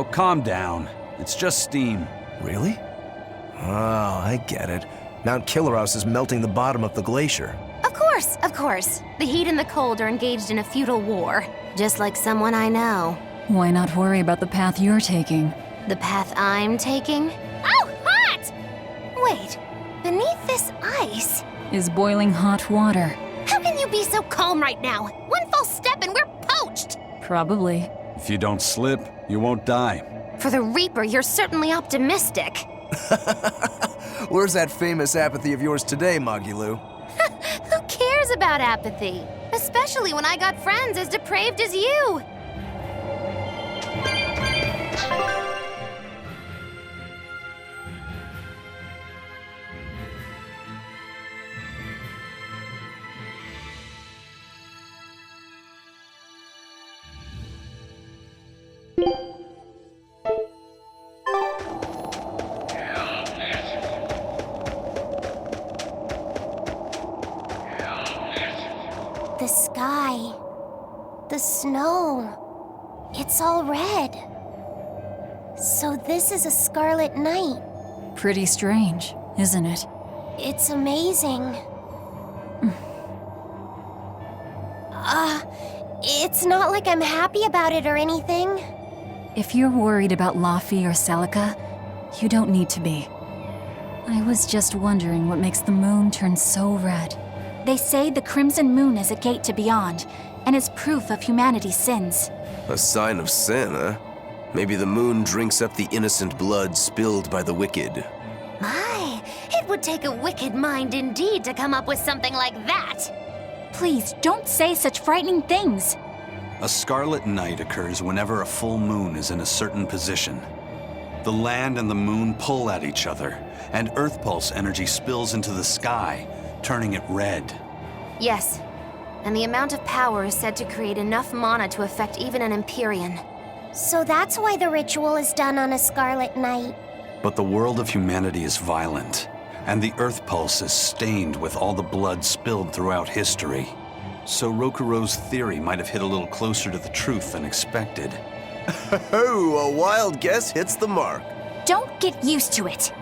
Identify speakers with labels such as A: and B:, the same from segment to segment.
A: Oh, calm down. It's just steam.
B: Really? Oh, I get it. Mount Killeros is melting the bottom of the glacier.
C: Of course. The heat and the cold are engaged in a feudal war. Just like someone I know.
D: Why not worry about the path you're taking?
C: The path I'm taking? Oh, hot! Wait, beneath this ice?
D: Is boiling hot water.
C: How can you be so calm right now? One false step and we're poached!
D: Probably.
A: If you don't slip, you won't die.
C: For the Reaper, you're certainly optimistic.
B: Where's that famous apathy of yours today, Magilou?
C: Who cares about apathy? Especially when I got friends as depraved as you. The sky, the snow, it's all red. So this is a scarlet night.
D: Pretty strange, isn't it?
C: It's amazing. It's not like I'm happy about it or anything.
D: If you're worried about Laffy or Celica, you don't need to be. I was just wondering what makes the moon turn so red.
E: They say the Crimson Moon is a gate to beyond, and is proof of humanity's sins.
B: A sign of sin, huh? Maybe the moon drinks up the innocent blood spilled by the wicked.
C: My, it would take a wicked mind indeed to come up with something like that.
E: Please, don't say such frightening things.
A: A scarlet night occurs whenever a full moon is in a certain position. The land and the moon pull at each other, and Earth Pulse energy spills into the sky, turning it red.
C: Yes, and the amount of power is said to create enough mana to affect even an Imperion. So that's why the ritual is done on a scarlet night.
A: But the world of humanity is violent, and the Earth Pulse is stained with all the blood spilled throughout history. So Rokuro's theory might have hit a little closer to the truth than expected.
B: Oh, a wild guess hits the mark.
E: Don't get used to it.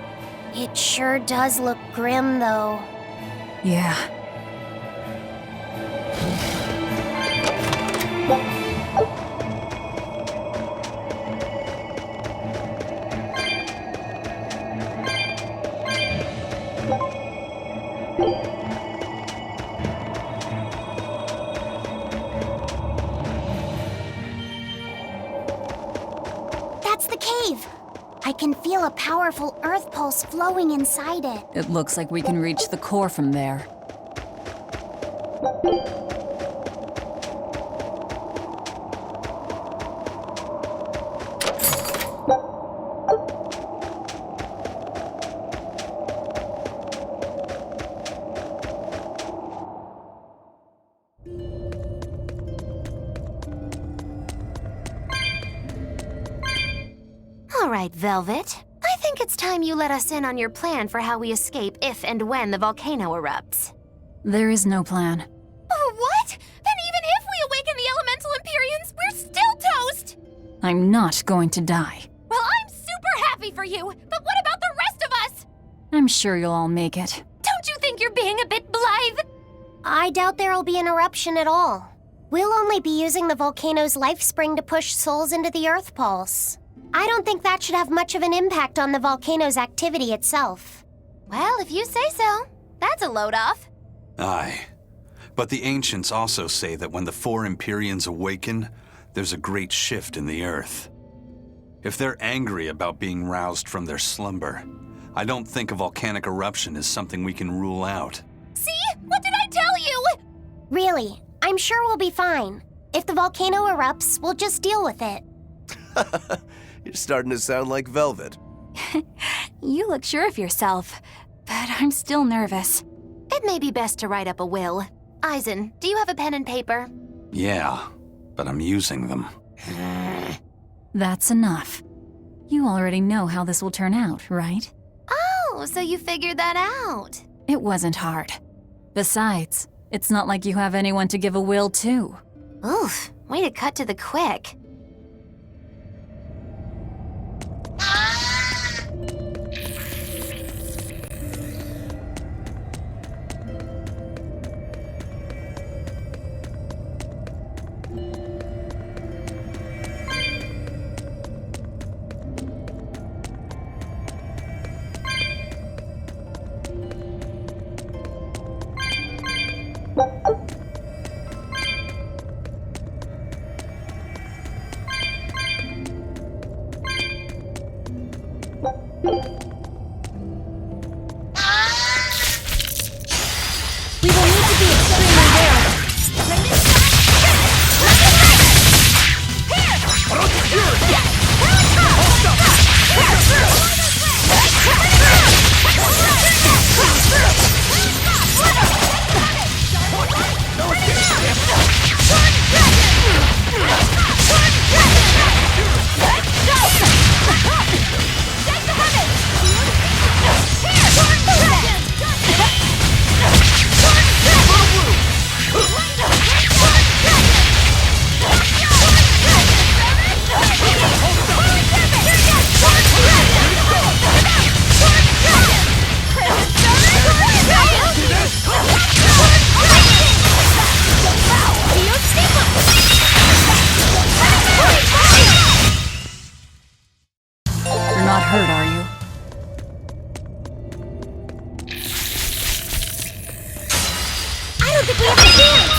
C: It sure does look grim, though.
D: Yeah.
C: That's the cave! I can feel a powerful earth pulse flowing inside it.
D: It looks like we can reach the core from there.
C: All right, Velvet. I think it's time you let us in on your plan for how we escape if and when the volcano erupts.
D: There is no plan.
C: What? Then even if we awaken the elemental Imperions, we're still toast!
D: I'm not going to die.
C: Well, I'm super happy for you, but what about the rest of us?
D: I'm sure you'll all make it.
C: Don't you think you're being a bit blithe? I doubt there'll be an eruption at all. We'll only be using the volcano's life spring to push souls into the Earth Pulse. I don't think that should have much of an impact on the volcano's activity itself. Well, if you say so. That's a load off.
A: Aye. But the ancients also say that when the four Imperions awaken, there's a great shift in the earth. If they're angry about being roused from their slumber, I don't think a volcanic eruption is something we can rule out.
C: See? What did I tell you? Really, I'm sure we'll be fine. If the volcano erupts, we'll just deal with it.
B: You're starting to sound like Velvet.
E: You look sure of yourself, but I'm still nervous.
C: It may be best to write up a will. Eisen, do you have a pen and paper?
A: Yeah, but I'm using them.
D: That's enough. You already know how this will turn out, right?
C: Oh, so you figured that out.
D: It wasn't hard. Besides, it's not like you have anyone to give a will to.
C: Oof, way to cut to the quick.
E: We will need to be extremely wary.
D: You're not hurt, are you?
C: I don't think we have a chance!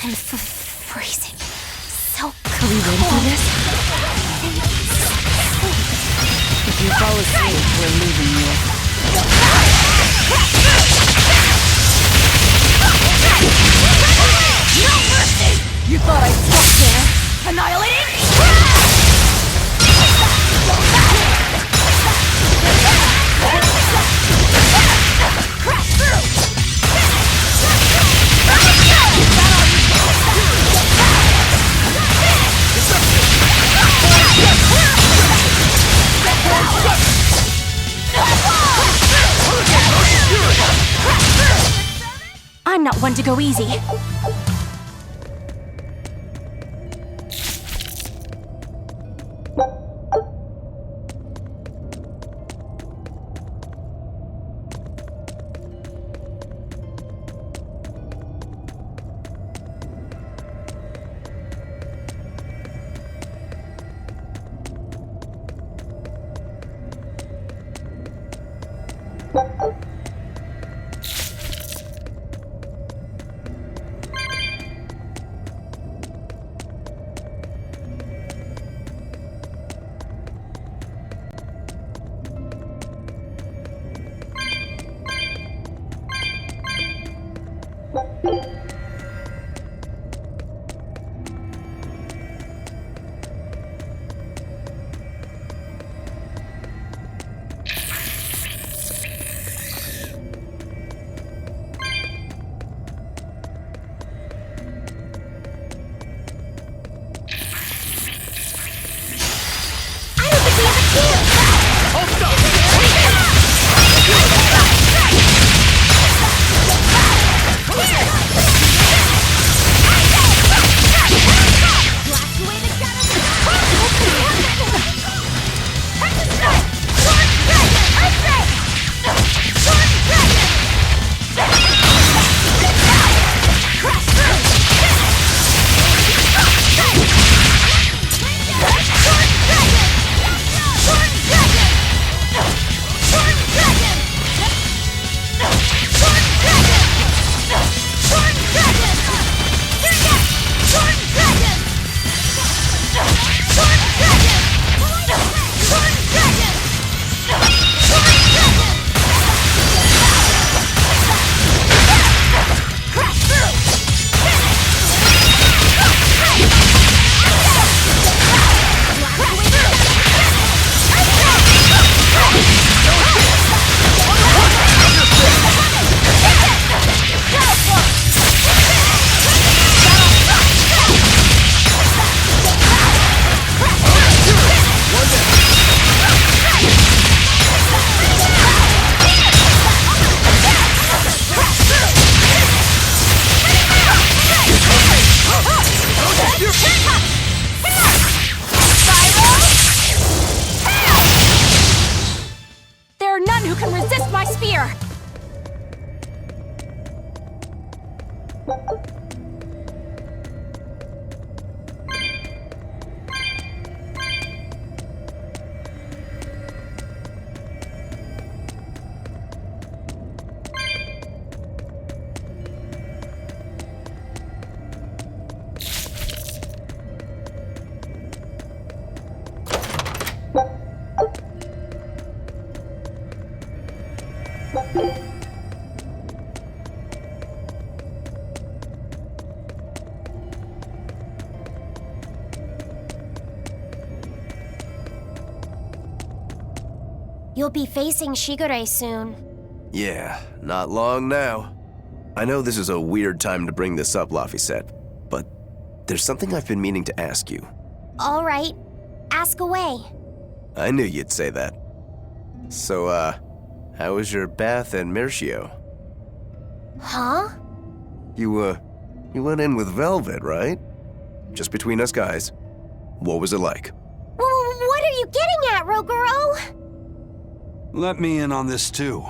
E: I'm freezing. So
D: Are we ready for this? If you fall asleep, we're leaving you.
E: no mercy! You thought I'd stop there? Annihilating? Crash through! I'm not one to go easy.
C: You'll be facing Shigure soon.
B: Yeah, not long now. I know this is a weird time to bring this up, Laphicet, but there's something I've been meaning to ask you.
C: All right, ask away.
B: I knew you'd say that. So, how was your bath in Melchior?
C: Huh?
B: You went in with Velvet, right? Just between us guys. What was it like?
C: What are you getting at, Roguro?
A: Let me in on this too.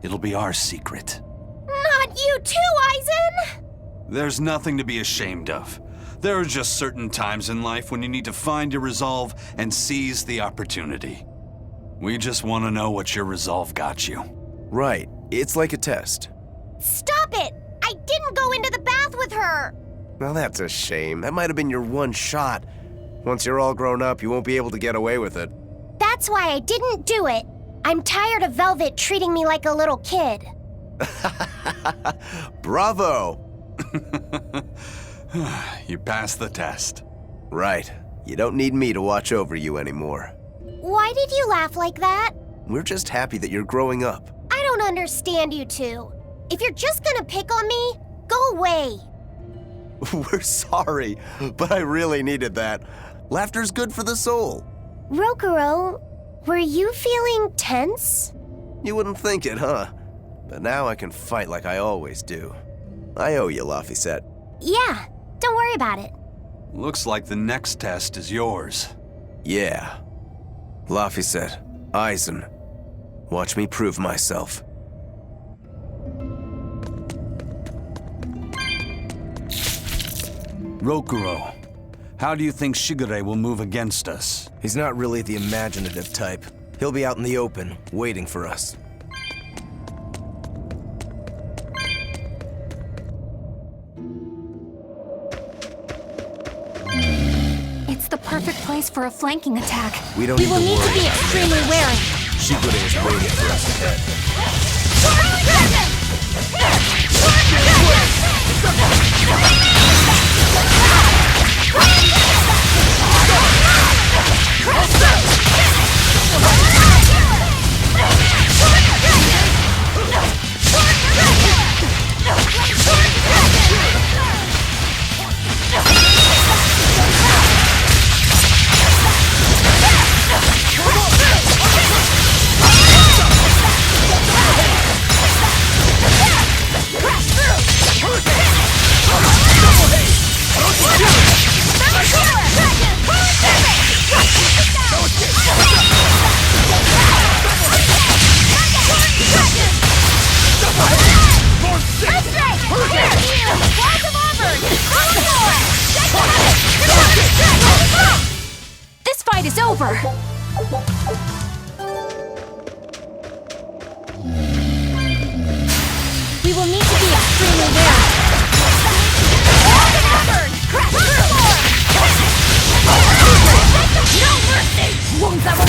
A: It'll be our secret.
C: Not you too, Aizen!
A: There's nothing to be ashamed of. There are just certain times in life when you need to find your resolve and seize the opportunity. We just want to know what your resolve got you.
B: Right, it's like a test.
C: Stop it! I didn't go into the bath with her!
B: Well, that's a shame. That might have been your one shot. Once you're all grown up, you won't be able to get away with it.
C: That's why I didn't do it. I'm tired of Velvet treating me like a little kid.
B: Bravo!
A: You passed the test.
B: Right. You don't need me to watch over you anymore.
C: Why did you laugh like that?
B: We're just happy that you're growing up.
C: I don't understand you two. If you're just gonna pick on me, go away.
B: We're sorry, but I really needed that. Laughter's good for the soul.
C: Roguro, were you feeling tense?
B: You wouldn't think it, huh? But now I can fight like I always do. I owe you, Laphicet.
C: Yeah, don't worry about it.
A: Looks like the next test is yours.
B: Yeah. Laphicet, Aizen, watch me prove myself.
A: Roguro, how do you think Shigure will move against us?
B: He's not really the imaginative type. He'll be out in the open, waiting for us.
E: It's the perfect place for a flanking attack.
B: We
E: will need to be extremely wary.
B: Shigure is waiting for us ahead.
E: This fight is over! We will need to be extremely wary. No mercy! Wounds that will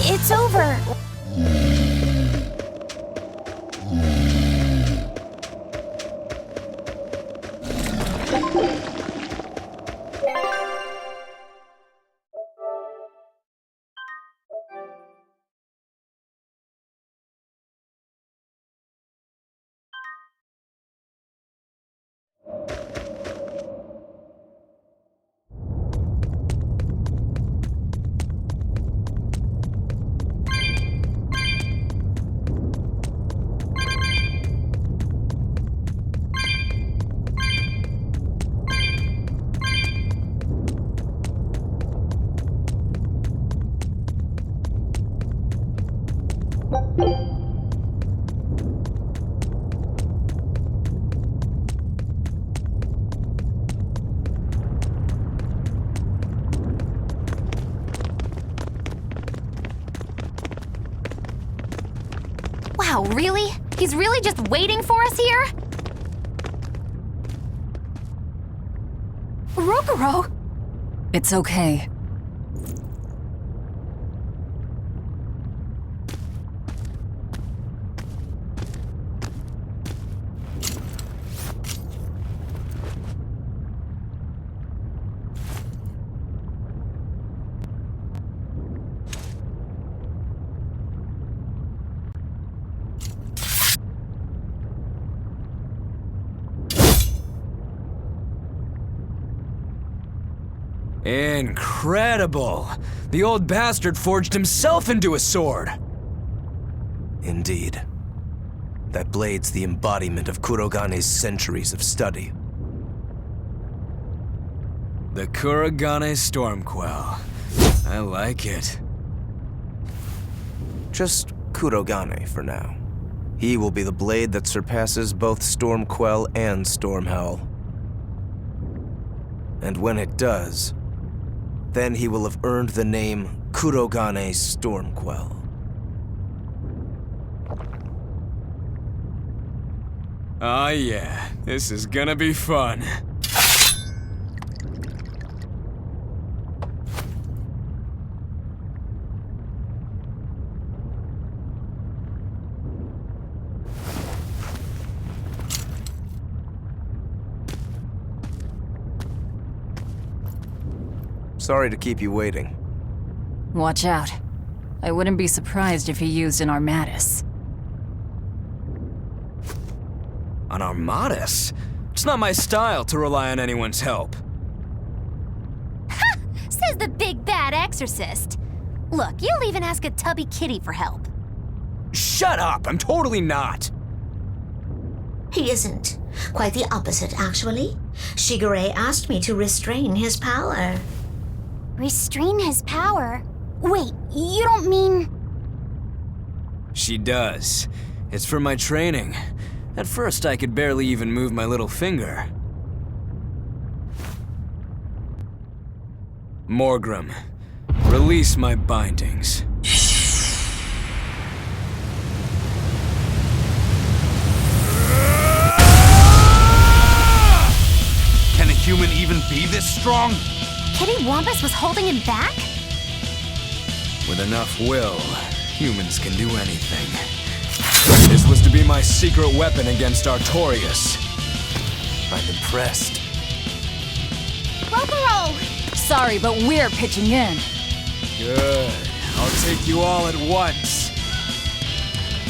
C: It's over.
E: Wow, really? He's really just waiting for us here? Rokuro!
D: It's okay.
F: Incredible! The old bastard forged himself into a sword!
B: Indeed. That blade's the embodiment of Kurogane's centuries of study.
F: The Kurogane Stormquell. I like it.
B: Just Kurogane for now. He will be the blade that surpasses both Stormquell and Stormhowl. And when it does, then he will have earned the name Kurogane Stormquell.
F: Oh yeah, this is gonna be fun.
B: Sorry to keep you waiting.
D: Watch out. I wouldn't be surprised if he used an Armatus.
F: An Armatus? It's not my style to rely on anyone's help.
E: Ha! Says the big bad exorcist. Look, you'll even ask a tubby kitty for help.
F: Shut up! I'm totally not!
G: He isn't. Quite the opposite, actually. Shigure asked me to restrain his power.
C: Restrain his power? Wait, you don't mean...
F: She does. It's for my training. At first, I could barely even move my little finger. Morgrim, release my bindings.
A: Can a human even be this strong?
E: Kitty Wampus was holding him back?
F: With enough will, humans can do anything. This was to be my secret weapon against Artorias.
B: I'm impressed.
E: Rokuro!
D: Sorry, but we're pitching in.
F: Good. I'll take you all at once.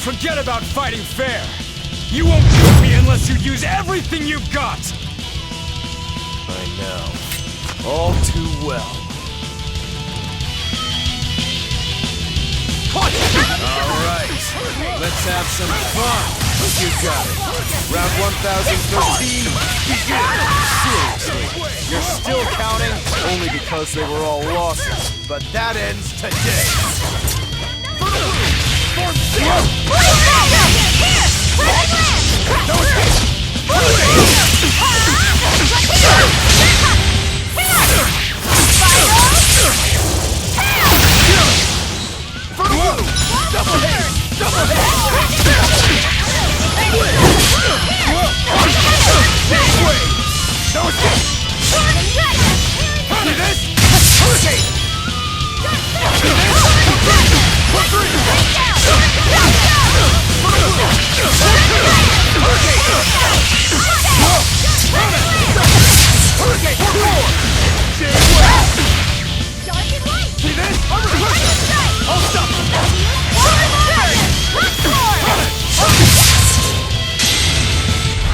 F: Forget about fighting fair. You won't beat me unless you use everything you've got.
B: I know. All too well.
F: Alright, let's have some fun.
B: You got it. Round 1013, begin!
F: Seriously, you're still counting?
B: Only because they were all losses. But that ends today.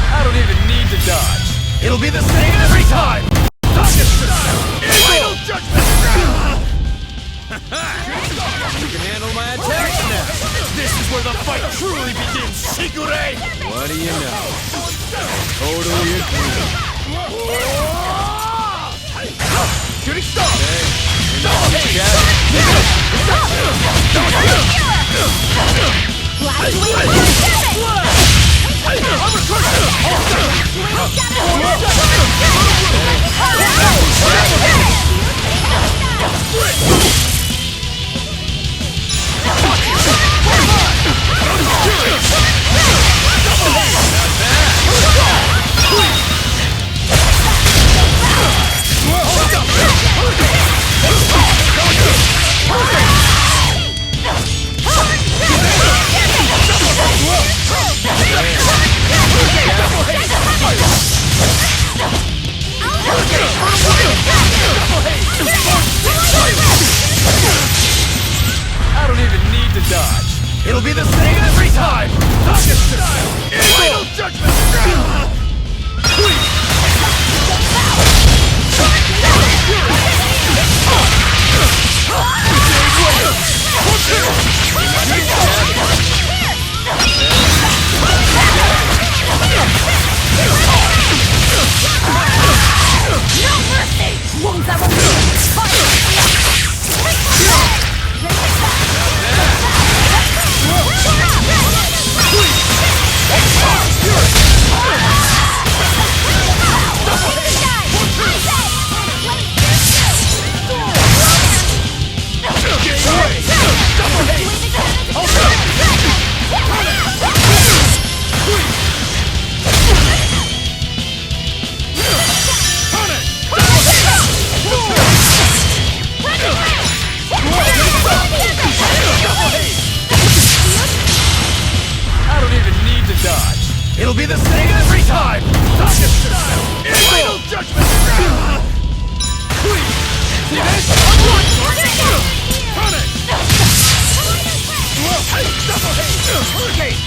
F: I don't even need to dodge.
B: It'll be the same every time!
F: Final judgment! You can handle my attacks now.
B: This is where the fight truly begins, Shigure!
F: What do you know? Totally agree.
B: Shooting star!
F: same every time! Final judgment!
E: No mercy! Wounds that will
F: I don't even need to dodge. It'll be the same every time! Final judgment! See this? Punish! Double hurricane!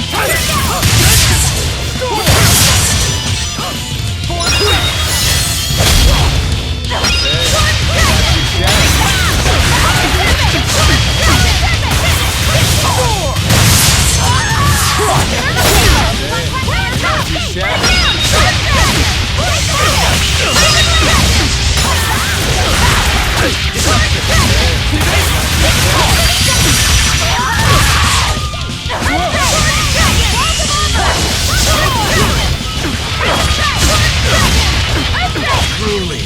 F: Truly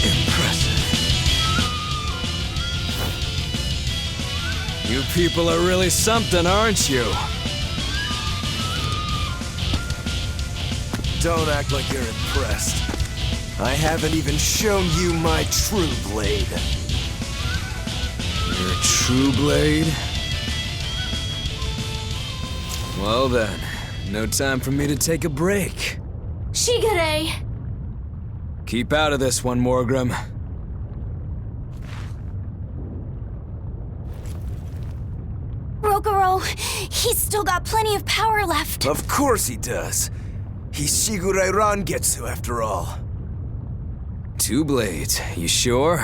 F: impressive. You people are really something, aren't you?
B: Don't act like you're impressed. I haven't even shown you my true blade.
F: Your true blade? Well then, no time for me to take a break.
E: Shigure!
F: Keep out of this one, Morgrim.
E: Rokuro, he's still got plenty of power left.
B: Of course he does. He's Shigure Rangetsu after all.
F: 2 blades, you sure?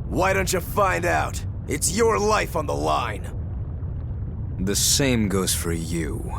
B: Why don't you find out? It's your life on the line.
F: The same goes for you.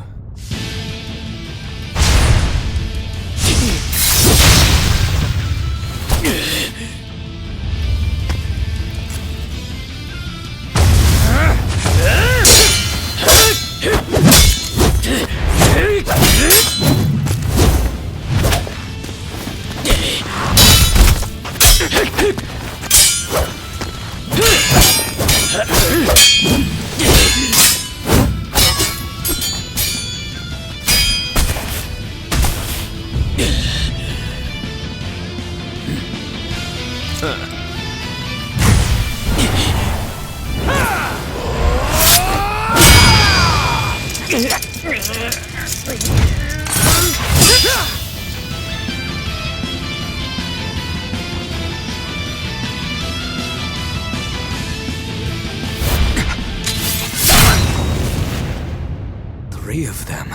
F: Three of them.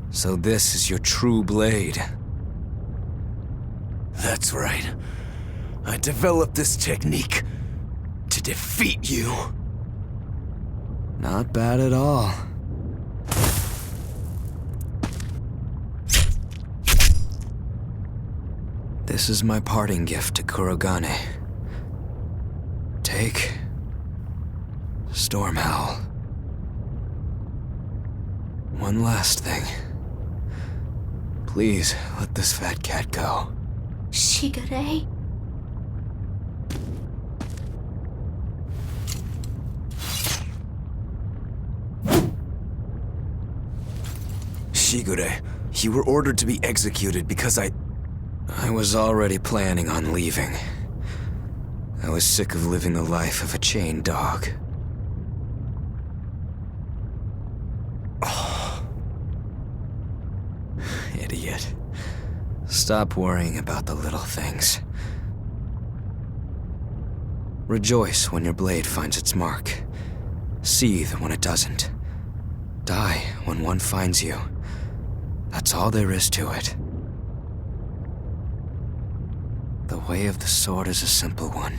F: So this is your true blade.
B: That's right. I developed this technique to defeat you.
F: Not bad at all. This is my parting gift to Kurogane. Take Stormhowl. One last thing. Please let this fat cat go.
G: Shigure?
B: Shigure, you were ordered to be executed because I
F: was already planning on leaving. I was sick of living the life of a chained dog. Idiot. Stop worrying about the little things. Rejoice when your blade finds its mark. Seethe when it doesn't. Die when one finds you. That's all there is to it. The way of the sword is a simple one.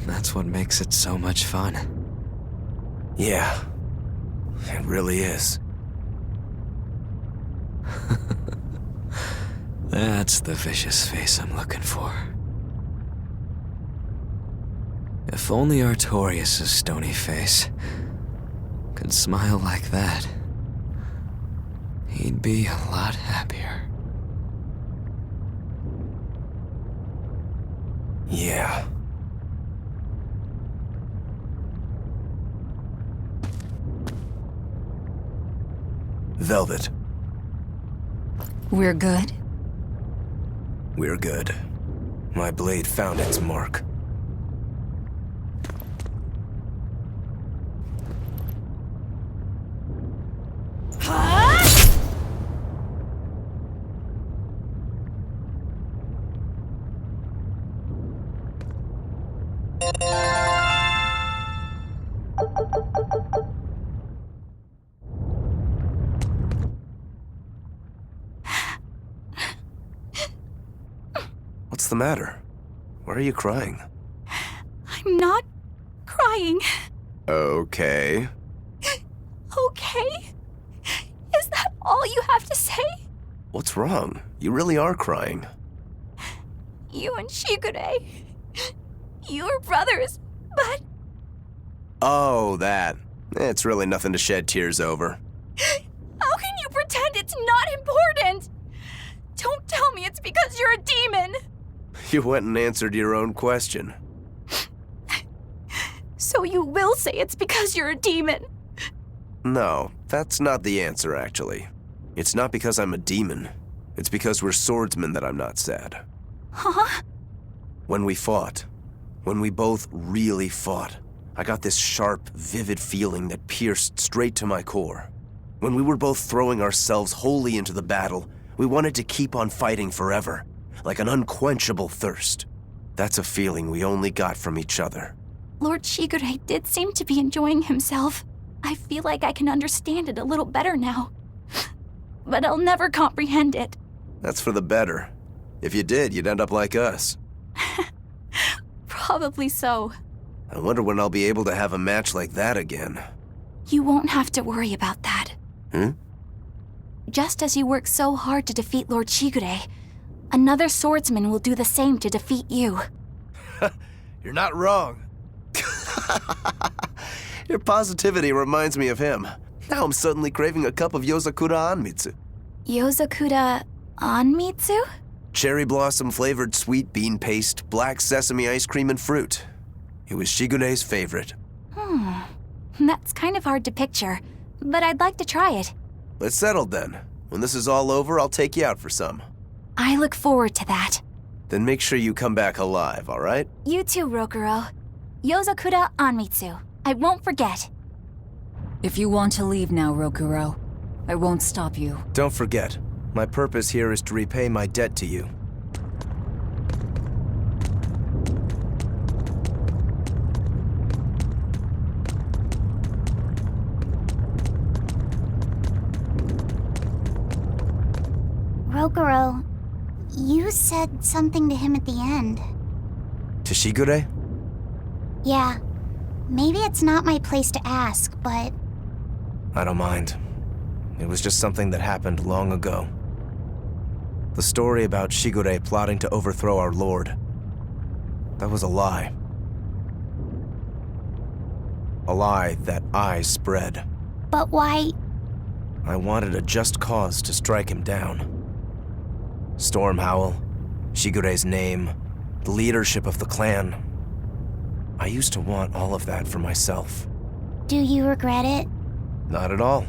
F: That's what makes it so much fun.
B: Yeah, it really is.
F: That's the vicious face I'm looking for. If only Artorias' stony face could smile like that, he'd be a lot happier.
B: Yeah. Velvet,
D: We're good?
B: we're good. My blade found its mark. What's the matter? Why are you crying?
D: I'm not crying.
B: Okay.
D: Okay? Is that all you have to say?
B: What's wrong? You really are crying.
D: You and Shigure. You're brothers, but
B: Oh, that. It's really nothing to shed tears over.
D: how can you pretend it's not important? Don't tell me it's because you're a demon.
B: You went and answered your own question.
D: So you will say it's because you're a demon.
B: No, that's not the answer, actually. It's not because I'm a demon. It's because we're swordsmen that I'm not sad.
D: Huh?
B: When we fought, when we both really fought, I got this sharp, vivid feeling that pierced straight to my core. When we were both throwing ourselves wholly into the battle, we wanted to keep on fighting forever, like an unquenchable thirst. That's a feeling we only got from each other.
D: Lord Shigure did seem to be enjoying himself. I feel like I can understand it a little better now. But I'll never comprehend it.
B: That's for the better. If you did, you'd end up like us.
D: Probably so.
B: I wonder when I'll be able to have a match like that again.
D: You won't have to worry about that.
B: Hmm?
D: Just as you worked so hard to defeat Lord Shigure, another swordsman will do the same to defeat you.
B: You're not wrong. Your positivity reminds me of him. Now I'm suddenly craving a cup of Yozakura Anmitsu.
D: Yozakura Anmitsu?
B: Cherry blossom flavored sweet bean paste, black sesame ice cream, and fruit. It was Shigure's favorite.
D: That's kind of hard to picture, but I'd like to try it.
B: It's settled then. When this is all over, I'll take you out for some.
D: I look forward to that.
B: Then make sure you come back alive, all right?
D: You too, Rokuro. Yozakura Anmitsu. I won't forget. If you want to leave now, Rokuro, I won't stop you.
B: Don't forget, my purpose here is to repay my debt to you.
C: Rokuro, you said something to him at the end.
B: To Shigure?
C: Yeah, maybe it's not my place to ask, but
B: I don't mind. It was just something that happened long ago. The story about Shigure plotting to overthrow our lord. That was a lie. A lie that I spread.
C: but why?
B: I wanted a just cause to strike him down. Storm Howl, Shigure's name, the leadership of the clan. I used to want all of that for myself.
C: Do you regret it?
B: Not at all.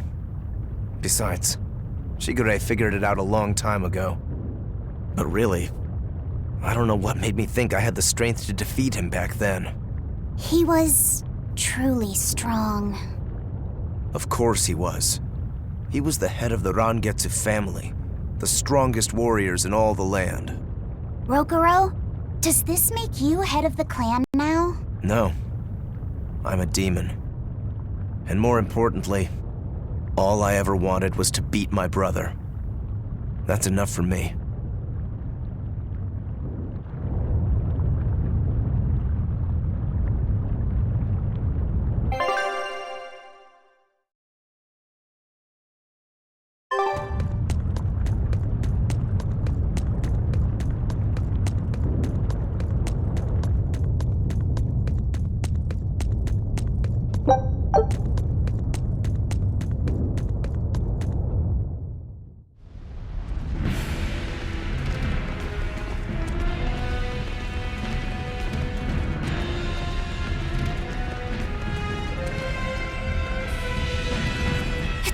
B: Besides, Shigure figured it out a long time ago. But really, I don't know what made me think I had the strength to defeat him back then.
C: He was truly strong.
B: Of course he was. He was the head of the Rangetsu family, the strongest warriors in all the land.
C: Rokuro, does this make you head of the clan now?
B: No, I'm a demon. And more importantly, all I ever wanted was to beat my brother. That's enough for me.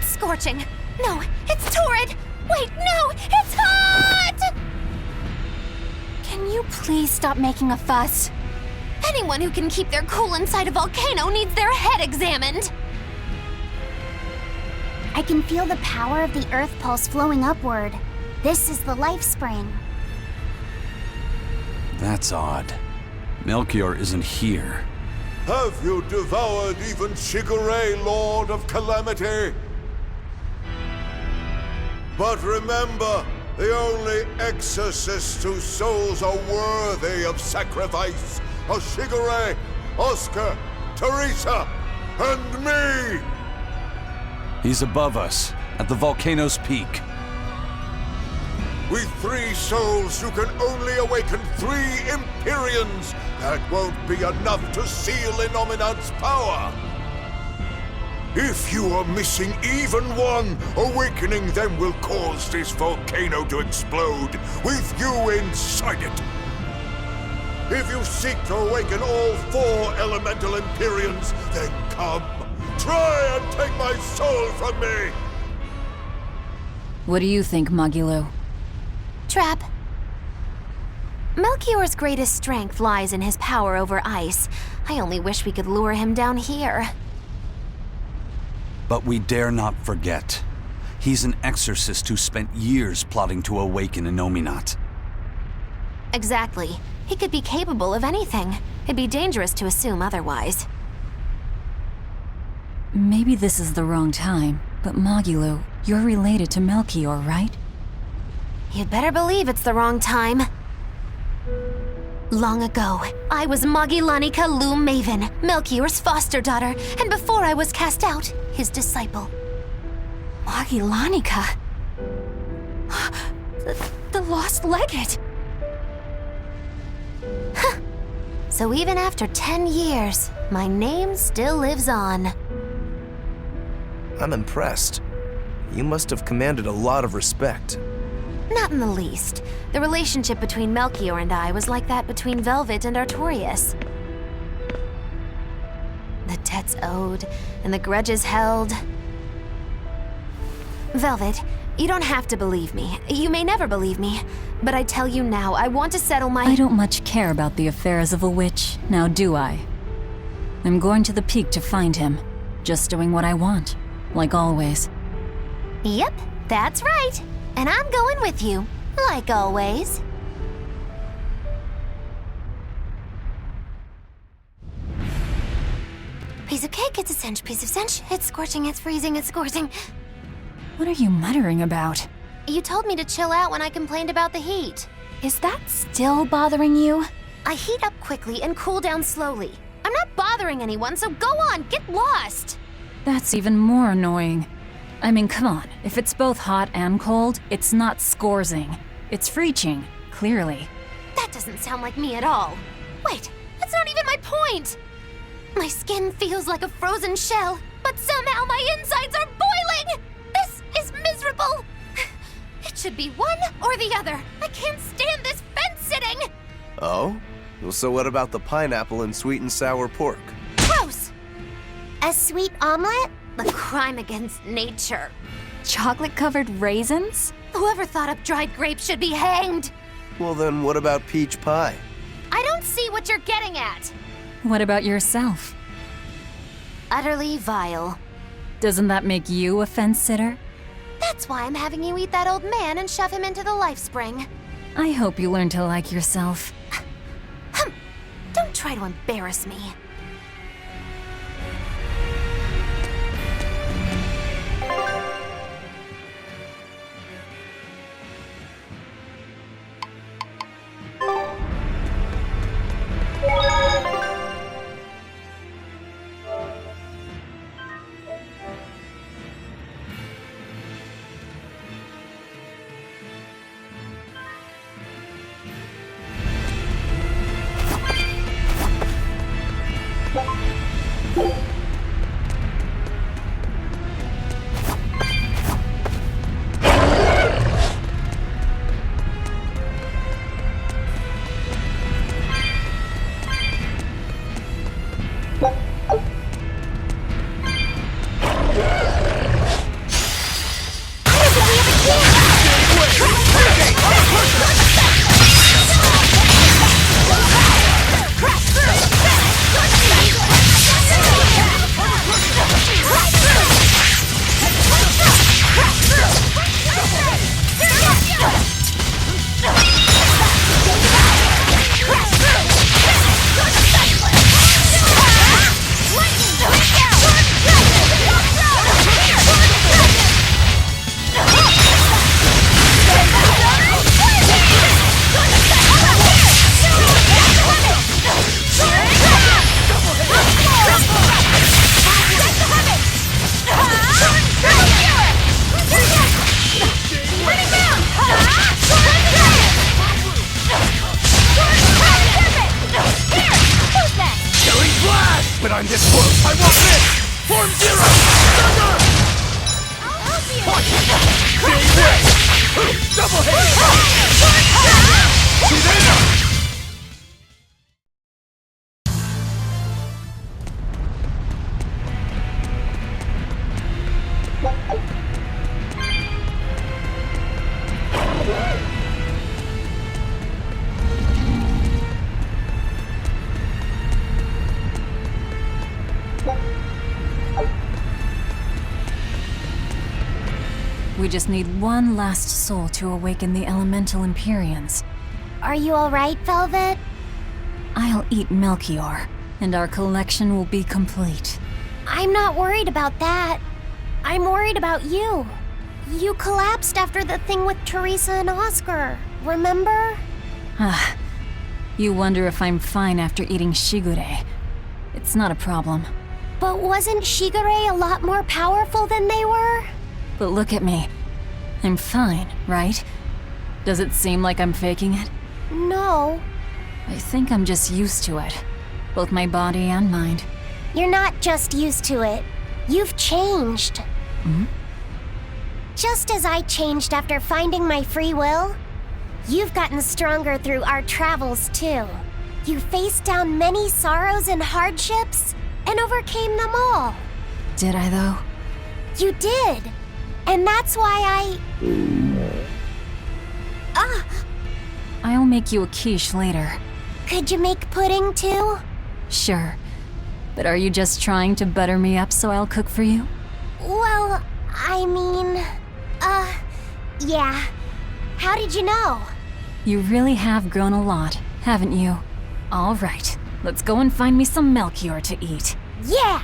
E: Scorching. No, it's torrid. Wait, no, it's hot! Can you please stop making a fuss? Anyone who can keep their cool inside a volcano needs their head examined.
C: I can feel the power of the Earth Pulse flowing upward. This is the life spring.
A: That's odd. Melchior isn't here.
H: Have you devoured even Shigure, Lord of Calamity? But remember, the only exorcists whose souls are worthy of sacrifice are Shigure, Oscar, Teresa, and me!
A: He's above us, at the volcano's peak.
H: With 3 souls, you can only awaken 3 imperions. That won't be enough to seal Innominat's power. If you are missing even one, awakening them will cause this volcano to explode, with you inside it. If you seek to awaken all 4 elemental Imperions, then come. Try and take my soul from me!
D: What do you think, Magilo?
E: Trap. Melchior's greatest strength lies in his power over ice. I only wish we could lure him down here.
A: But we dare not forget. He's an exorcist who spent years plotting to awaken Innominat.
E: Exactly. He could be capable of anything. It'd be dangerous to assume otherwise.
D: Maybe this is the wrong time, but Magilo, you're related to Melchior, right?
E: You'd better believe it's the wrong time. Long ago, I was Magillanica Loom Maven, Melchior's foster daughter, and before I was cast out, his disciple.
D: Magillanica? The lost legate!
E: So even after 10 years, my name still lives on.
B: I'm impressed. You must have commanded a lot of respect.
E: Not in the least. The relationship between Melchior and I was like that between Velvet and Artorias. The debts owed, and the grudges held. Velvet, you don't have to believe me. You may never believe me. But I tell you now, I want to settle my—
D: I don't much care about the affairs of a witch, now do I? I'm going to the peak to find him. Just doing what I want, like always.
E: Yep, that's right. And I'm going with you, like always. Piece of cake, it's a cinch. Piece of cinch, it's scorching, it's freezing, it's scorching.
D: What are you muttering about?
E: You told me to chill out when I complained about the heat.
D: Is that still bothering you?
E: I heat up quickly and cool down slowly. I'm not bothering anyone, so go on, get lost.
D: That's even more annoying. I mean, come on. If it's both hot and cold, it's not scorzing. It's freeching, clearly.
E: That doesn't sound like me at all. Wait, that's not even my point. My skin feels like a frozen shell, but somehow my insides are boiling! This is miserable! It should be one or the other. I can't stand this fence-sitting!
B: Oh? Well, so what about the pineapple and sweet and sour pork?
E: Gross!
C: A sweet omelet?
E: A crime against nature.
D: Chocolate-covered raisins?
E: Whoever thought up dried grapes should be hanged!
B: Well then, what about peach pie?
E: I don't see what you're getting at!
D: What about yourself?
E: Utterly vile.
D: Doesn't that make you a fence-sitter?
E: That's why I'm having you eat that old man and shove him into the life spring.
D: I hope you learn to like yourself.
E: Don't try to embarrass me.
F: Double hit! See this?
D: We just need one last soul to awaken the elemental imperions.
C: Are you alright, Velvet?
D: I'll eat Melchior, and our collection will be complete.
C: I'm not worried about that. I'm worried about you. You collapsed after the thing with Teresa and Oscar, remember?
D: Ah, you wonder if I'm fine after eating Shigure. It's not a problem.
C: But wasn't Shigure a lot more powerful than they were?
D: But look at me. I'm fine, right? Does it seem like I'm faking it?
C: No.
D: I think I'm just used to it. Both my body and mind.
C: You're not just used to it. You've changed.
D: Hmm?
C: Just as I changed after finding my free will, you've gotten stronger through our travels too. You faced down many sorrows and hardships, and overcame them all.
D: Did I though?
C: You did. And that's why
D: I'll make you a quiche later.
C: Could you make pudding too?
D: Sure. But are you just trying to butter me up so I'll cook for you?
C: Well, I mean, yeah. How did you know?
D: You really have grown a lot, haven't you? All right, let's go and find me some Melchior to eat.
C: Yeah!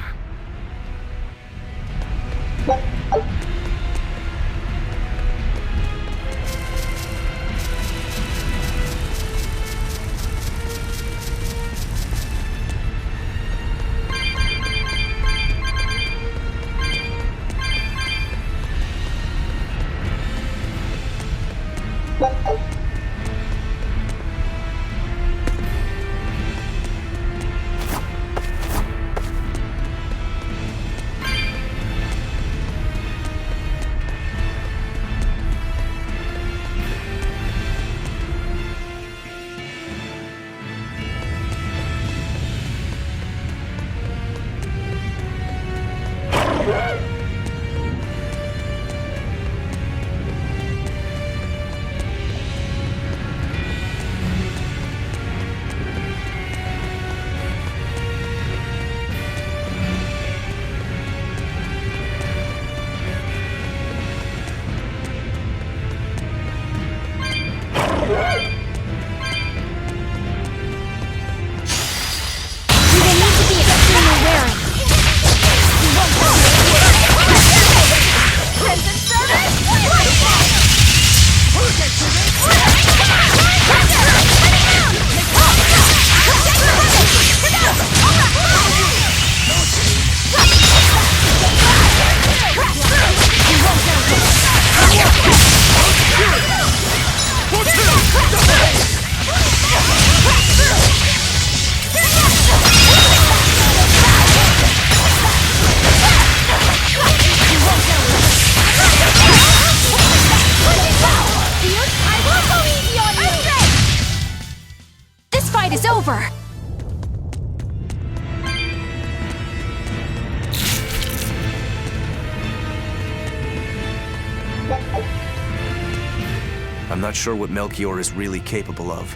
B: I'm not sure what Melchior is really capable of.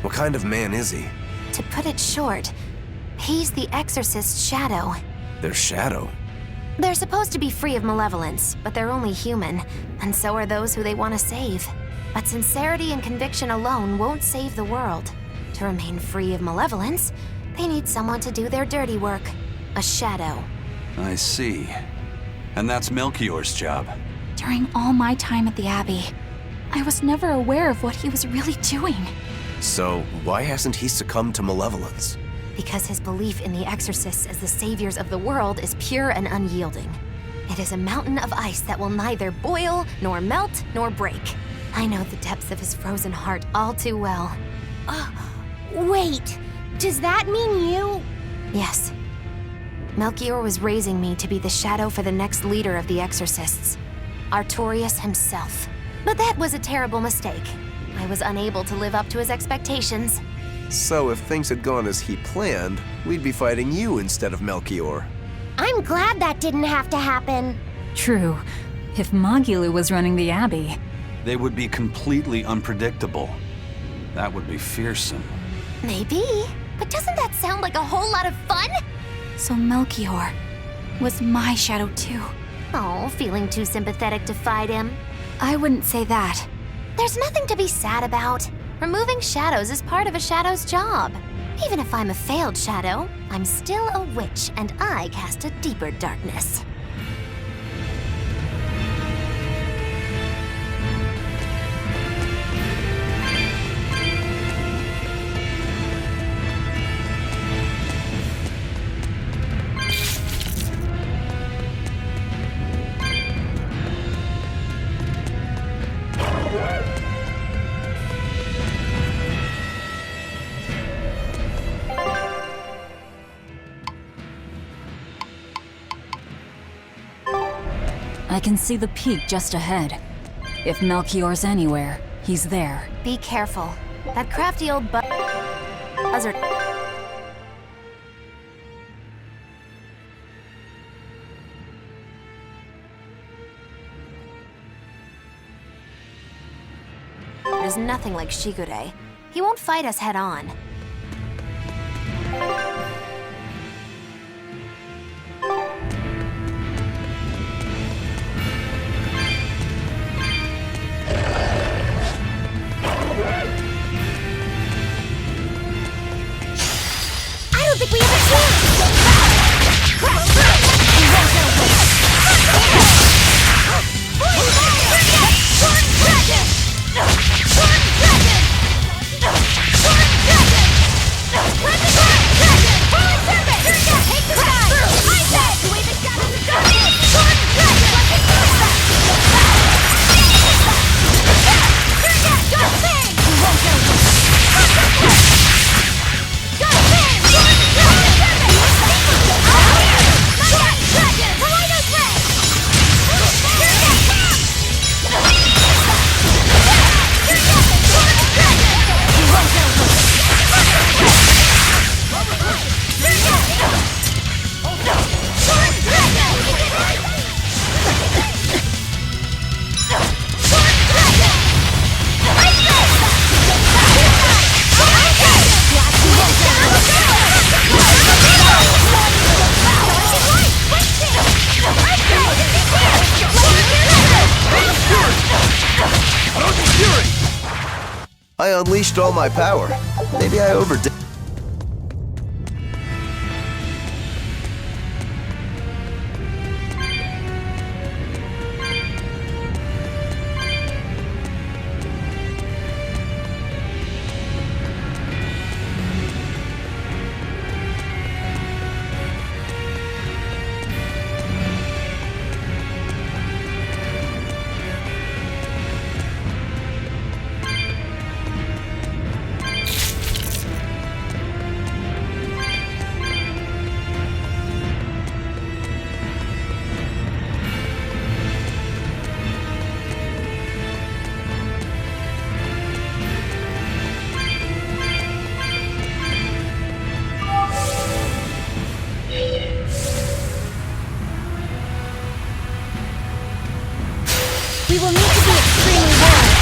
B: What kind of man is he?
E: To put it short, he's the Exorcist's shadow.
B: Their shadow?
E: They're supposed to be free of malevolence, but they're only human, and so are those who they want to save. But sincerity and conviction alone won't save the world. To remain free of malevolence, they need someone to do their dirty work. A shadow.
A: I see. And that's Melchior's job.
I: During all my time at the Abbey, I was never aware of what he was really doing.
B: So, why hasn't he succumbed to malevolence?
E: Because his belief in the Exorcists as the saviors of the world is pure and unyielding. It is a mountain of ice that will neither boil, nor melt, nor break. I know the depths of his frozen heart all too well.
C: Wait, does that mean you...
E: Yes. Melchior was raising me to be the shadow for the next leader of the Exorcists, Artorias himself. But that was a terrible mistake. I was unable to live up to his expectations.
B: So if things had gone as he planned, we'd be fighting you instead of Melchior.
C: I'm glad that didn't have to happen.
D: True. If Magulu was running the Abbey.
A: They would be completely unpredictable. That would be fearsome.
E: Maybe, but doesn't that sound like a whole lot of fun?
I: So Melchior was my shadow too.
E: Oh, feeling too sympathetic to fight him?
I: I wouldn't say that.
E: There's nothing to be sad about. Removing shadows is part of a shadow's job. Even if I'm a failed shadow, I'm still a witch, and I cast a deeper darkness.
D: I can see the peak just ahead. If Melchior's anywhere, he's there.
E: Be careful. That crafty old buzzard. There's nothing like Shigure. He won't fight us head on.
C: I don't think we have a chance!
B: I unleashed all my power. Maybe I overdid.
C: We will need to be extremely warned.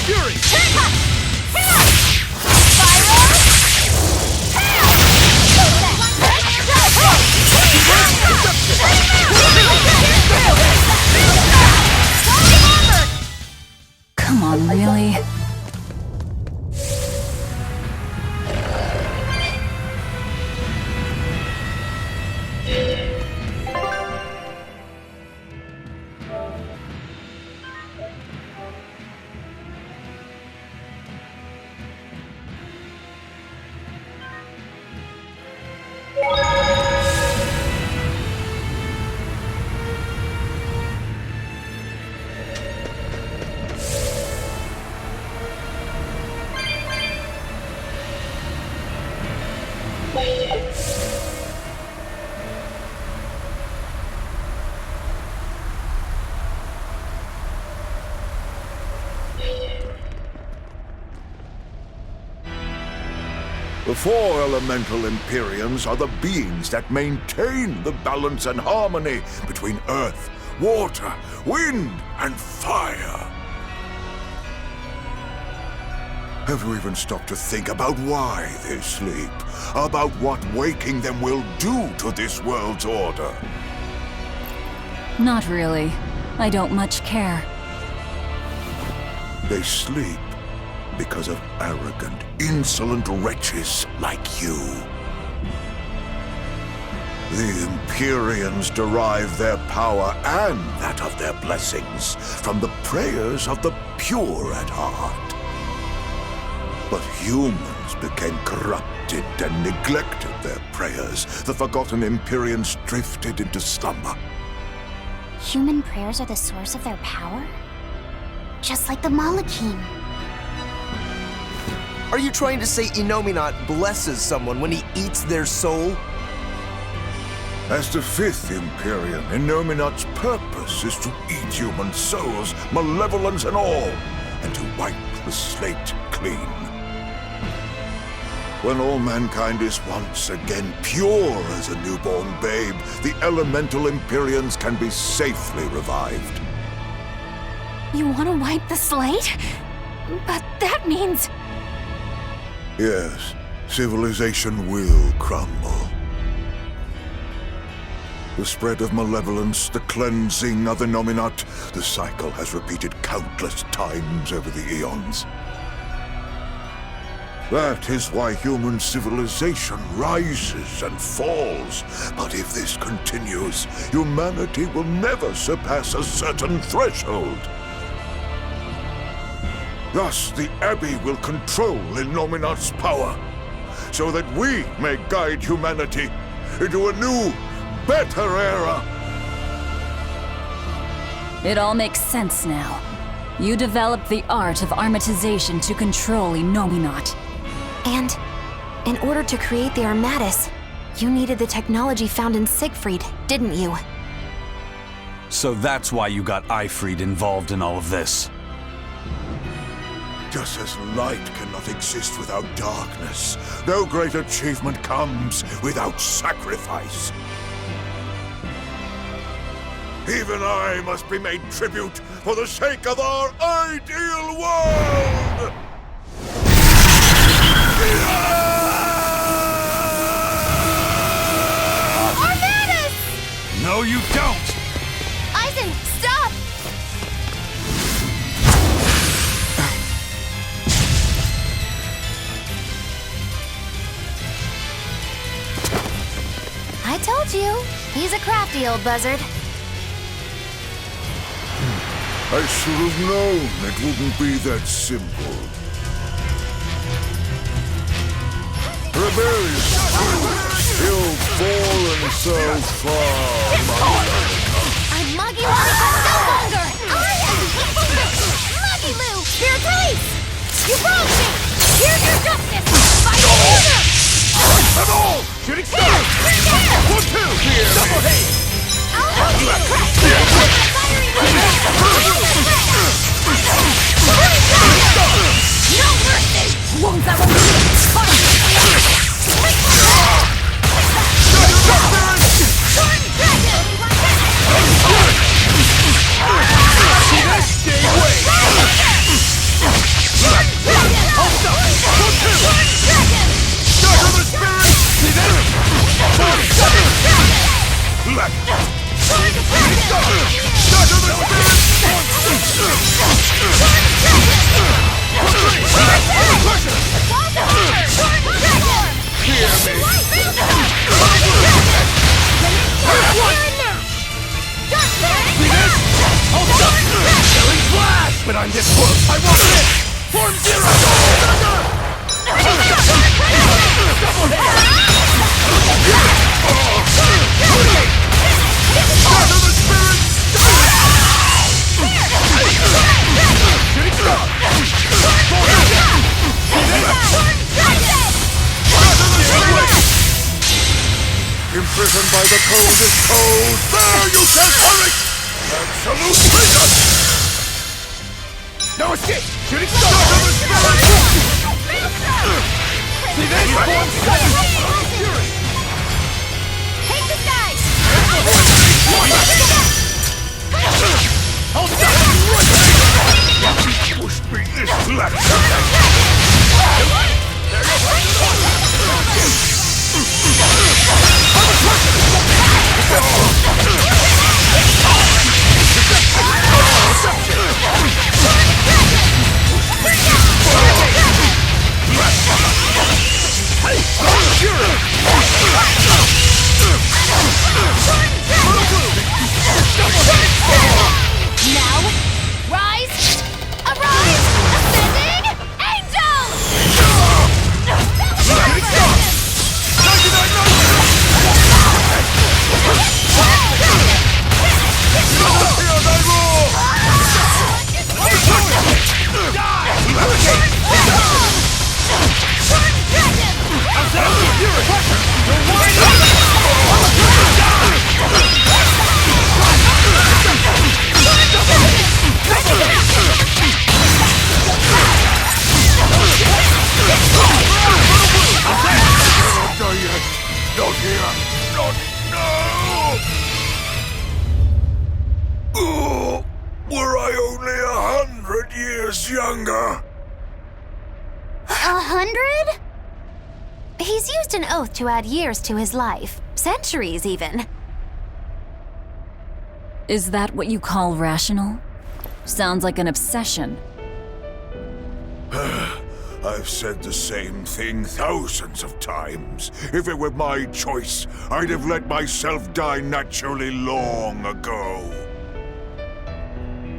H: Fury!
C: Fire!
H: The 4 elemental imperions are the beings that maintain the balance and harmony between earth, water, wind, and fire. Have you even stopped to think about why they sleep? About what waking them will do to this world's order?
D: Not really. I don't much care.
H: They sleep because of arrogant, insolent wretches like you. The Imperions derive their power and that of their blessings from the prayers of the pure at heart. But humans became corrupted and neglected their prayers. The forgotten Imperions drifted into slumber.
C: Human prayers are the source of their power? Just like the Malachim.
B: Are you trying to say Innominat blesses someone when he eats their soul?
H: As the 5th Imperion, Innominat's purpose is to eat human souls, malevolence and all, and to wipe the slate clean. When all mankind is once again pure as a newborn babe, the elemental Imperions can be safely revived.
I: You want to wipe the slate? But that means...
H: Yes, civilization will crumble. The spread of malevolence, the cleansing of Innominat, the cycle has repeated countless times over the eons. That is why human civilization rises and falls. But if this continues, humanity will never surpass a certain threshold. Thus, the Abbey will control Innominat's power, so that we may guide humanity into a new, better era.
D: It all makes sense now. You developed the art of armatization to control Innominat.
E: And in order to create the Armatus, you needed the technology found in Siegfried, didn't you?
A: So that's why you got Eifried involved in all of this.
H: Just as light cannot exist without darkness, no great achievement comes without sacrifice. Even I must be made tribute for the sake of our ideal world!
E: Armatus!
A: No, you don't!
E: Eisen, stop! I told you, he's a crafty old buzzard.
H: I should have known it wouldn't be that simple. Rebellion, still fallen so far,
E: I'm Muggy Wuggy for no longer! I am Muggy Lou! Spiritualize! You wronged me! Here's your justice! Fight the order!
H: Come on! Shooting star! 1, 2! Double hate!
E: I'll help you! Fiery no mercy! Won't that one be?
F: Stay away! Start the spirit! See this? Start the spirit! Hear me! See this? Hold up! Killing flash! But I'm this close! I want this! Form zero! Double hit! Start of the spirit! Shooting star!
H: Imprisoned by the coldest cold, there you shall perish! Absolute freedom!
F: No escape! Shooting star! See this?
C: 100?
E: He's used an oath to add years to his life. Centuries, even.
D: Is that what you call rational? Sounds like an obsession.
H: I've said the same thing thousands of times. If it were my choice, I'd have let myself die naturally long ago.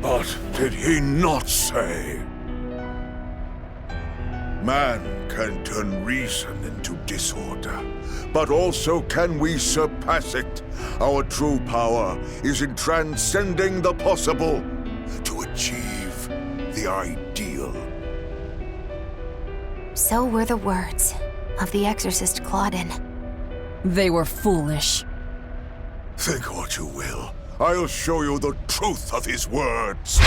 H: But did he not say? Man can turn reason into disorder, but also can we surpass it. Our true power is in transcending the possible to achieve the ideal.
E: So were the words of the exorcist Claudin.
D: They were foolish.
H: Think what you will. I'll show you the truth of his words.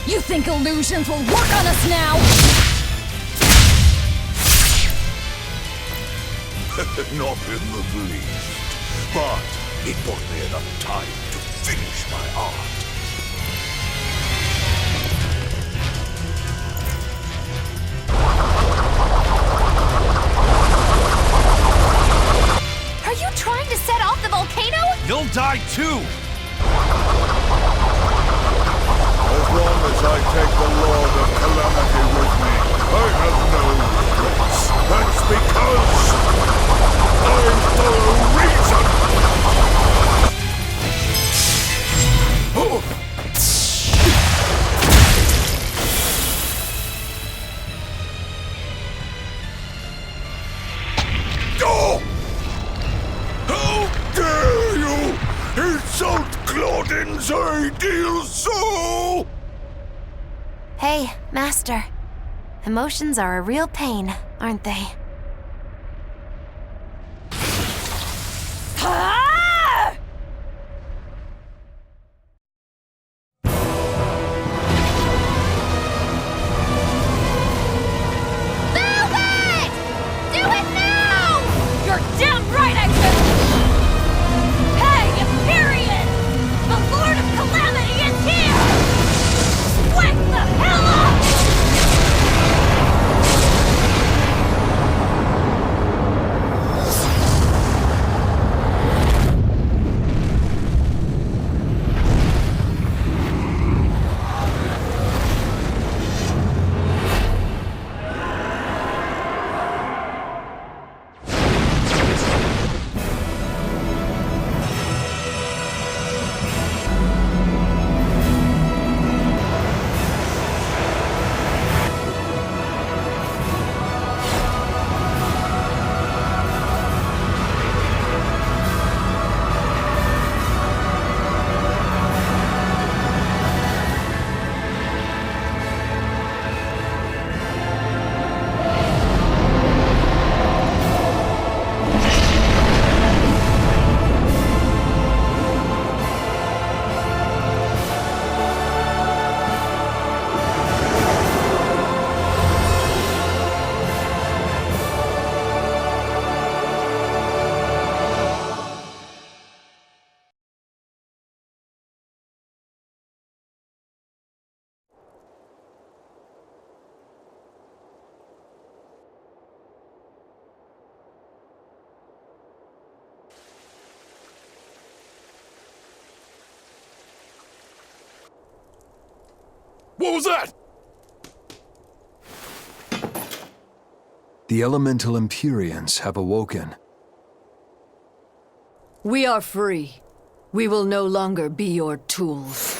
D: You think illusions will work on us now?
H: Not in the least. But it bought me enough time to finish my art.
E: Are you trying to set off the volcano?
A: You'll die too!
H: As long as I take the Lord of Calamity with me, I have no regrets. That's because I follow reason! Oh! How dare you insult Claudin's ideal soul!
E: Hey, Master. Emotions are a real pain, aren't they?
F: What was that?
J: The elemental imperions have awoken.
K: We are free. We will no longer be your tools.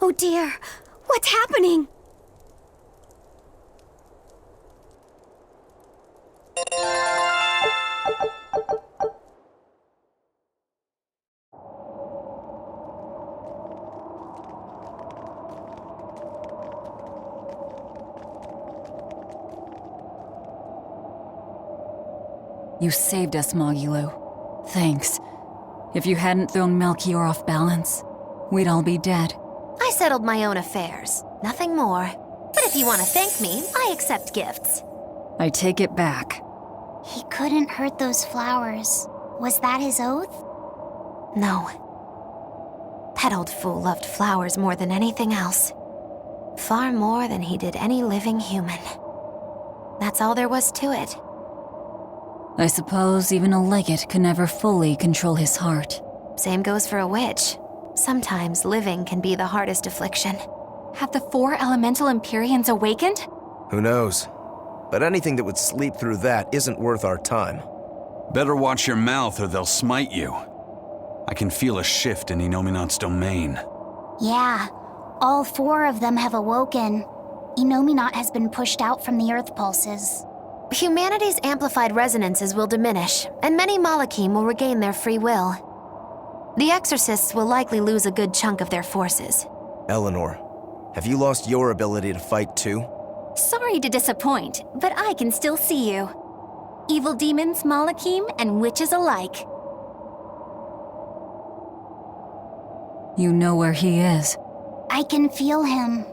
C: Oh dear, what's happening?
D: You saved us, Mogulo. Thanks. If you hadn't thrown Melchior off balance, we'd all be dead.
E: I settled my own affairs. Nothing more. But if you want to thank me, I accept gifts.
D: I take it back.
C: He couldn't hurt those flowers. Was that his oath?
E: No. That old fool loved flowers more than anything else. Far more than he did any living human. That's all there was to it.
D: I suppose even a legate could never fully control his heart.
E: Same goes for a witch. Sometimes living can be the hardest affliction.
I: Have the 4 elemental Imperions awakened?
B: Who knows? But anything that would sleep through that isn't worth our time.
A: Better watch your mouth or they'll smite you. I can feel a shift in Inominat's domain.
C: Yeah, all 4 of them have awoken. Inominat has been pushed out from the Earth pulses.
E: Humanity's amplified resonances will diminish, and many Malachim will regain their free will. The Exorcists will likely lose a good chunk of their forces.
B: Eleanor, have you lost your ability to fight too?
I: Sorry to disappoint, but I can still see you. Evil demons, Malachim, and witches alike.
D: You know where he is.
C: I can feel him.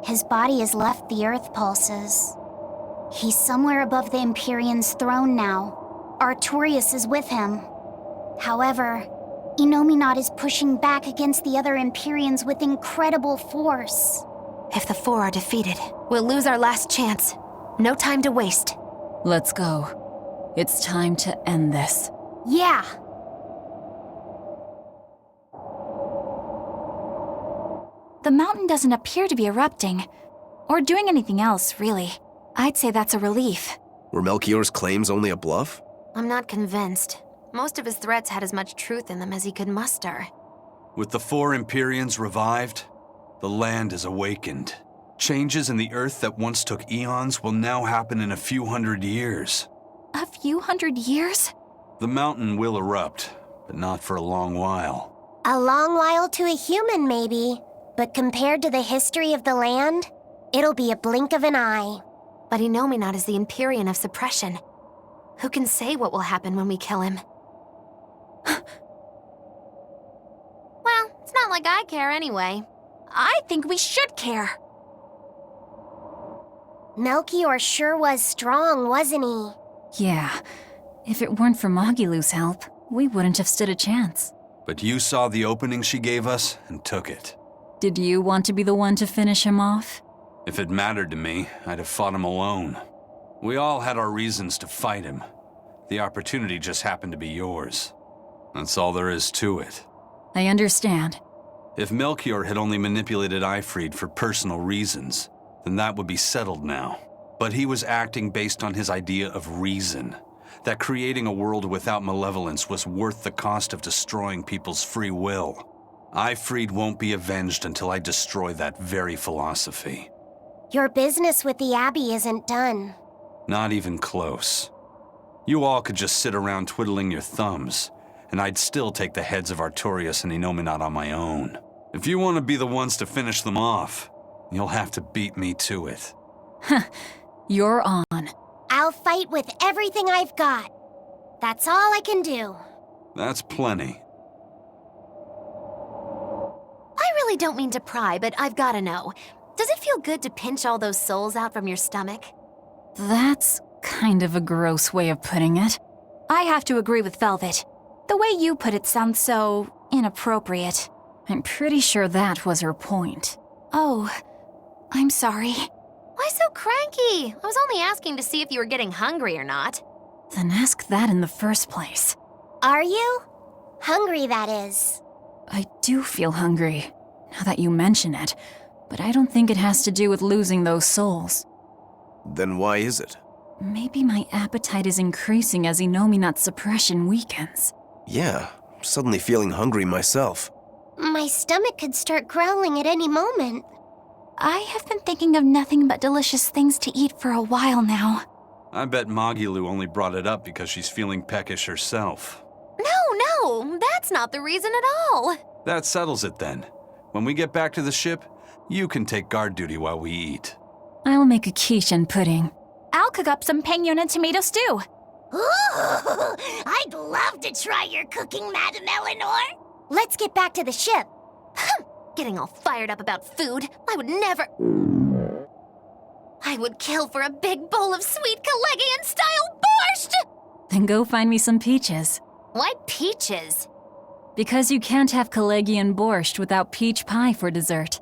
C: His body has left the Earth pulses. He's somewhere above the Imperions' throne now. Artorias is with him. However, Inominat is pushing back against the other Imperions with incredible force.
E: If the 4 are defeated, we'll lose our last chance. No time to waste.
D: Let's go. It's time to end this.
C: Yeah.
I: The mountain doesn't appear to be erupting, or doing anything else, really. I'd say that's a relief.
B: Were Melchior's claims only a bluff?
E: I'm not convinced. Most of his threats had as much truth in them as he could muster.
A: With the 4 Imperions revived, the land is awakened. Changes in the Earth that once took eons will now happen in a few hundred years.
I: A few hundred years?
A: The mountain will erupt, but not for a long while.
C: A long while to a human, maybe. But compared to the history of the land, it'll be a blink of an eye.
E: But Inominat is the Imperion of suppression. Who can say what will happen when we kill him? Well, it's not like I care anyway.
I: I think we should care.
C: Melchior sure was strong, wasn't he?
D: Yeah. If it weren't for Magilu's help, we wouldn't have stood a chance.
A: But you saw the opening she gave us and took it.
D: Did you want to be the one to finish him off?
A: If it mattered to me, I'd have fought him alone. We all had our reasons to fight him. The opportunity just happened to be yours. That's all there is to it.
D: I understand.
A: If Melchior had only manipulated Ifrid for personal reasons, then that would be settled now. But he was acting based on his idea of reason, that creating a world without malevolence was worth the cost of destroying people's free will. Ifrid won't be avenged until I destroy that very philosophy.
C: Your business with the Abbey isn't done.
A: Not even close. You all could just sit around twiddling your thumbs, and I'd still take the heads of Artorias and Inominat on my own. If you want to be the ones to finish them off, you'll have to beat me to it.
D: You're on.
C: I'll fight with everything I've got. That's all I can do.
A: That's plenty.
E: I really don't mean to pry, but I've gotta know. Does it feel good to pinch all those souls out from your stomach?
D: That's kind of a gross way of putting it.
I: I have to agree with Velvet. The way you put it sounds so inappropriate.
D: I'm pretty sure that was her point.
I: Oh, I'm sorry.
E: Why so cranky? I was only asking to see if you were getting hungry or not.
D: Then ask that in the first place.
C: Are you? Hungry, that is.
D: I do feel hungry, now that you mention it, but I don't think it has to do with losing those souls.
B: Then why is it?
D: Maybe my appetite is increasing as Inominat's suppression weakens.
B: Yeah, I'm suddenly feeling hungry myself.
C: My stomach could start growling at any moment.
I: I have been thinking of nothing but delicious things to eat for a while now.
A: I bet Magilu only brought it up because she's feeling peckish herself.
E: No, that's not the reason at all.
A: That settles it then. When we get back to the ship, you can take guard duty while we eat.
D: I'll make a quiche and pudding.
I: I'll cook up some pinyon and tomato stew.
C: Ooh, I'd love to try your cooking, Madam Eleanor. Let's get back to the ship.
E: Getting all fired up about food. I would never... I would kill for a big bowl of sweet Cageccc-style borscht!
D: Then go find me some peaches.
E: Why peaches?
D: Because you can't have Cageccc borscht without peach pie for dessert.